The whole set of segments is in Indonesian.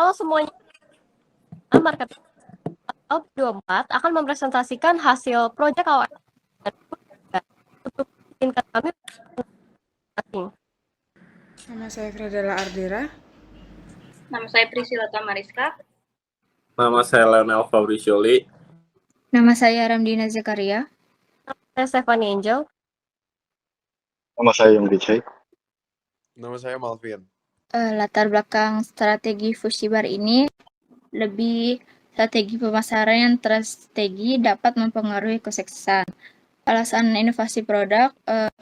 Halo semuanya, Marketing 24 akan mempresentasikan hasil proyek awal untuk tingkat kami masing. Nama saya Fredela Ardira. Nama saya Priscilla Tamariska. Nama saya Leonel Fabricioli. Nama saya Ramdina Zakaria. Saya Stephanie Angel. Nama saya Yung Dicey. Nama saya Malvin. Latar belakang strategi Fushibar ini lebih strategi pemasaran yang terstrategi dapat mempengaruhi kesuksesan. Alasan inovasi produk,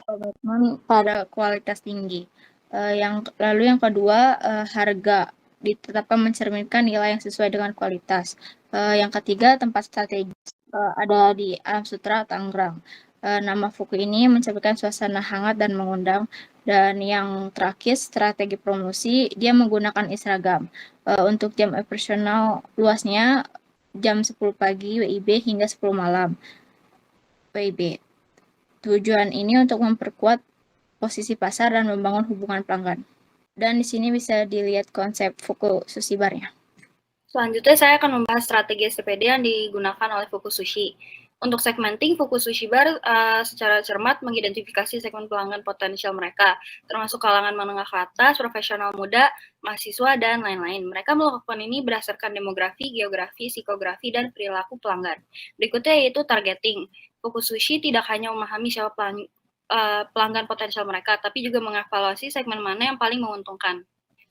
komitmen pada kualitas tinggi. Lalu yang kedua, harga ditetapkan mencerminkan nilai yang sesuai dengan kualitas. Yang ketiga, tempat strategis ada di Alam Sutera, Tangerang. Nama Fuku ini mencerminkan suasana hangat dan mengundang. Dan yang terakhir, strategi promosi, dia menggunakan e-seragam. Untuk jam operasional luasnya jam 10 pagi WIB hingga 10 malam WIB. Tujuan ini untuk memperkuat posisi pasar dan membangun hubungan pelanggan. Dan di sini bisa dilihat konsep Fuku Sushi Bar-nya. Selanjutnya saya akan membahas strategi SPD yang digunakan oleh Fuku Sushi. Untuk segmenting, Fuku Sushi Bar secara cermat mengidentifikasi segmen pelanggan potensial mereka, termasuk kalangan menengah ke atas, profesional muda, mahasiswa, dan lain-lain. Mereka melakukan ini berdasarkan demografi, geografi, psikografi, dan perilaku pelanggan. Berikutnya yaitu targeting. Fuku Sushi tidak hanya memahami siapa pelanggan potensial mereka, tapi juga mengevaluasi segmen mana yang paling menguntungkan.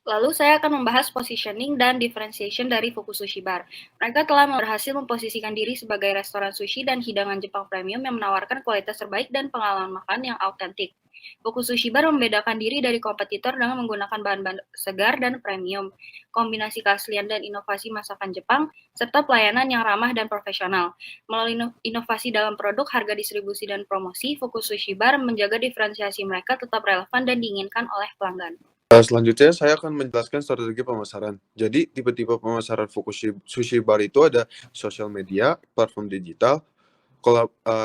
Lalu saya akan membahas positioning dan differentiation dari Fuku Sushi Bar. Mereka telah berhasil memposisikan diri sebagai restoran sushi dan hidangan Jepang premium yang menawarkan kualitas terbaik dan pengalaman makan yang autentik. Fuku Sushi Bar membedakan diri dari kompetitor dengan menggunakan bahan-bahan segar dan premium, kombinasi keaslian dan inovasi masakan Jepang, serta pelayanan yang ramah dan profesional. Melalui inovasi dalam produk, harga distribusi, dan promosi, Fuku Sushi Bar menjaga diferensiasi mereka tetap relevan dan diinginkan oleh pelanggan. Selanjutnya saya akan menjelaskan strategi pemasaran. Jadi tipe-tipe pemasaran Fuku Sushi Bar itu ada sosial media, platform digital,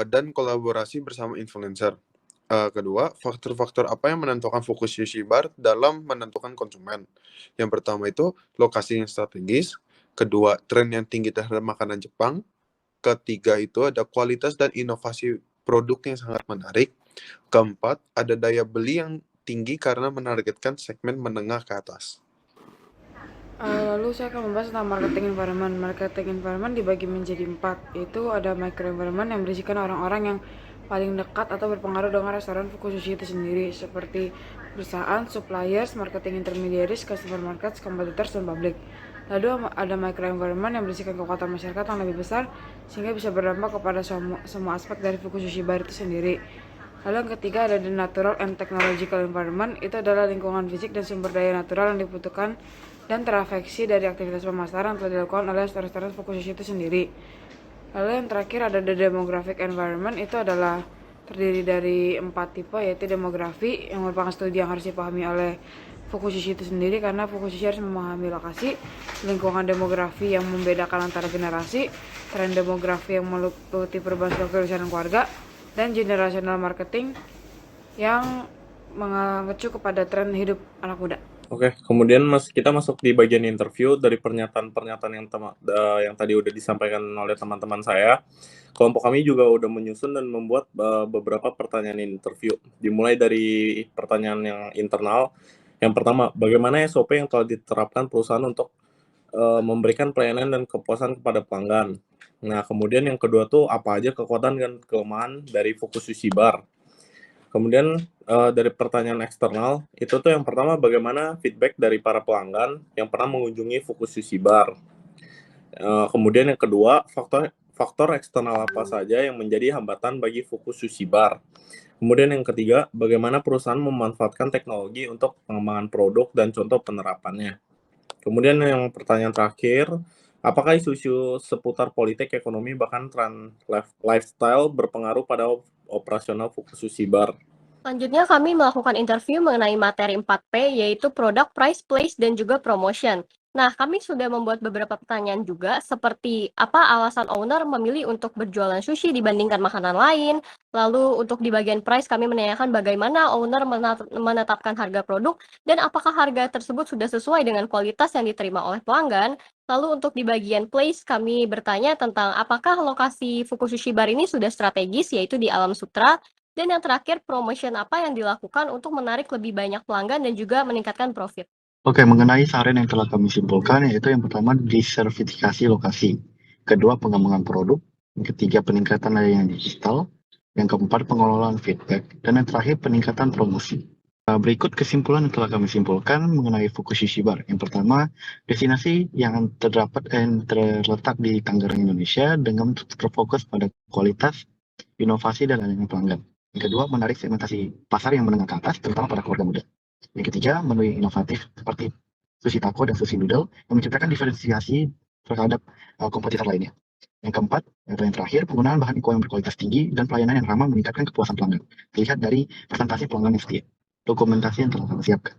dan kolaborasi bersama influencer. Kedua, faktor-faktor apa yang menentukan Fuku Sushi Bar dalam menentukan konsumen. Yang pertama itu lokasi yang strategis. Kedua, tren yang tinggi terhadap makanan Jepang. Ketiga itu ada kualitas dan inovasi produk yang sangat menarik. Keempat, ada daya beli yang tinggi karena menargetkan segmen menengah ke atas. Lalu saya akan membahas tentang marketing environment. Marketing environment dibagi menjadi 4, yaitu ada micro environment yang berisikan orang-orang yang paling dekat atau berpengaruh dengan restoran Fuku Sushi itu sendiri, seperti perusahaan, suppliers, marketing intermediaries, customer markets, competitors, dan public. Lalu ada micro environment yang berisikan kekuatan masyarakat yang lebih besar, sehingga bisa berdampak kepada semua aspek dari Fuku Sushi Bar itu sendiri. Lalu yang ketiga ada the natural and technological environment. Itu adalah lingkungan fisik dan sumber daya natural yang dibutuhkan dan terafeksi dari aktivitas pemasaran yang telah dilakukan oleh restoran Fuku Sushi itu sendiri. Lalu yang terakhir ada the demographic environment. Itu adalah terdiri dari 4 tipe, yaitu demografi yang merupakan studi yang harus dipahami oleh Fuku Sushi itu sendiri, karena Fuku Sushi harus memahami lokasi, lingkungan demografi yang membedakan antara generasi, tren demografi yang meliputi perubahan struktur usaha dan keluarga, dan generational marketing yang mengacu kepada tren hidup anak muda. Oke, kemudian kita masuk di bagian interview dari pernyataan-pernyataan yang tadi udah disampaikan oleh teman-teman saya. Kelompok kami juga udah menyusun dan membuat beberapa pertanyaan interview. Dimulai dari pertanyaan yang internal. Yang pertama, bagaimana SOP yang telah diterapkan perusahaan untuk memberikan pelayanan dan kepuasan kepada pelanggan? Nah, kemudian yang kedua tuh apa aja kekuatan dan kelemahan dari Fuku Sushi Bar? Kemudian dari pertanyaan eksternal, itu tuh yang pertama bagaimana feedback dari para pelanggan yang pernah mengunjungi Fuku Sushi Bar. Kemudian yang kedua, faktor eksternal apa saja yang menjadi hambatan bagi Fuku Sushi Bar. Kemudian yang ketiga, bagaimana perusahaan memanfaatkan teknologi untuk pengembangan produk dan contoh penerapannya. Kemudian yang pertanyaan terakhir, apakah isu-isu seputar politik, ekonomi, bahkan tren lifestyle berpengaruh pada operasional Fuku Sushi Bar? Selanjutnya kami melakukan interview mengenai materi 4P, yaitu product, price, place, dan juga promotion. Nah, kami sudah membuat beberapa pertanyaan juga, seperti apa alasan owner memilih untuk berjualan sushi dibandingkan makanan lain. Lalu untuk di bagian price kami menanyakan bagaimana owner menetapkan harga produk dan apakah harga tersebut sudah sesuai dengan kualitas yang diterima oleh pelanggan. Lalu untuk di bagian place kami bertanya tentang apakah lokasi Fuku Sushi Bar ini sudah strategis, yaitu di Alam Sutra. Dan yang terakhir, promotion apa yang dilakukan untuk menarik lebih banyak pelanggan dan juga meningkatkan profit. Oke, mengenai saran yang telah kami simpulkan, yaitu yang pertama disertifikasi lokasi, kedua pengembangan produk, yang ketiga peningkatan layanan digital, yang keempat pengelolaan feedback, dan yang terakhir peningkatan promosi. Berikut kesimpulan yang telah kami simpulkan mengenai Fuku Sushi Bar. Yang pertama, destinasi yang terletak di Tangerang, Indonesia dengan terfokus pada kualitas, inovasi, dan layanan pelanggan. Yang kedua, menarik segmentasi pasar yang menengah ke atas, terutama pada keluarga muda. Yang ketiga, menu inovatif seperti sushi taco dan sushi noodle yang menciptakan diferensiasi terhadap kompetitor lainnya. Yang keempat, atau yang terakhir, penggunaan bahan eco yang berkualitas tinggi dan pelayanan yang ramah meningkatkan kepuasan pelanggan. Dilihat dari presentasi pelanggan yang setia, dokumentasi yang telah kami siapkan.